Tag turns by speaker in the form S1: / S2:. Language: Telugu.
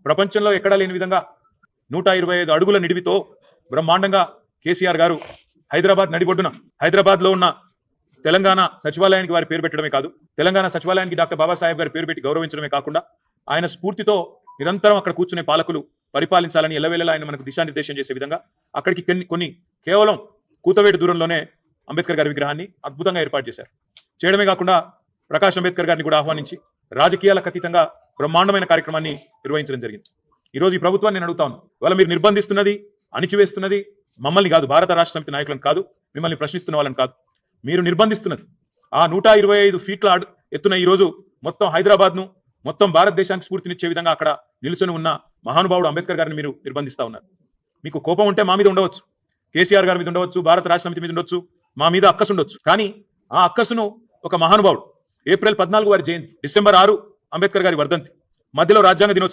S1: ప్రపంచంలో ఎక్కడా లేని విధంగా 125 అడుగుల నిడివితో బ్రహ్మాండంగా కేసీఆర్ గారు హైదరాబాద్ నడిబొడ్డున హైదరాబాద్ లో ఉన్న తెలంగాణ సచివాలయానికి వారి పేరు పెట్టడమే కాదు, తెలంగాణ సచివాలయానికి డాక్టర్ బాబాసాహెబ్ గారి పేరు పెట్టి గౌరవించడమే కాకుండా ఆయన స్ఫూర్తితో నిరంతరం అక్కడ కూర్చునే పాలకులు పరిపాలించాలని ఎల్లవేళలా ఆయన మనకు దిశానిర్దేశం చేసే విధంగా అక్కడికి కొన్ని కేవలం కూతవేటు దూరంలోనే అంబేద్కర్ గారి విగ్రహాన్ని అద్భుతంగా ఏర్పాటు చేశారు. చేయడమే కాకుండా ప్రకాష్ అంబేద్కర్ గారిని కూడా ఆహ్వానించి రాజకీయాలకు అతీతంగా బ్రహ్మాండమైన కార్యక్రమాన్ని నిర్వహించడం జరిగింది. ఈరోజు ఈ ప్రభుత్వాన్ని నేను అడుగుతాను, ఇవాళ మీరు నిర్బంధిస్తున్నది, అణిచివేస్తున్నది మమ్మల్ని కాదు, భారత రాష్ట్ర సమితి నాయకులను కాదు, మిమ్మల్ని ప్రశ్నిస్తున్న వాళ్ళని కాదు, మీరు నిర్బంధిస్తున్నది ఆ 125 ఫీట్ల ఎత్తున ఈరోజు మొత్తం హైదరాబాద్ను మొత్తం భారతదేశానికి స్ఫూర్తినిచ్చే విధంగా అక్కడ నిలుచుని ఉన్న మహానుభావుడు అంబేద్కర్ గారిని మీరు నిర్బంధిస్తా ఉన్నారు. మీకు కోపం ఉంటే మా మీద ఉండవచ్చు, కేసీఆర్ గారి మీద ఉండవచ్చు, భారత రాష్ట్ర సమితి మీద ఉండొచ్చు, మా మీద అక్కసు ఉండొచ్చు. కానీ ఆ అక్కసును ఒక మహానుభావుడు ఏప్రిల్ 14 వారి జయంతి, డిసెంబర్ 6 అంబేద్కర్ గారి వర్ధంతి, మధ్యలో రాజ్యాంగ దినోత్సవం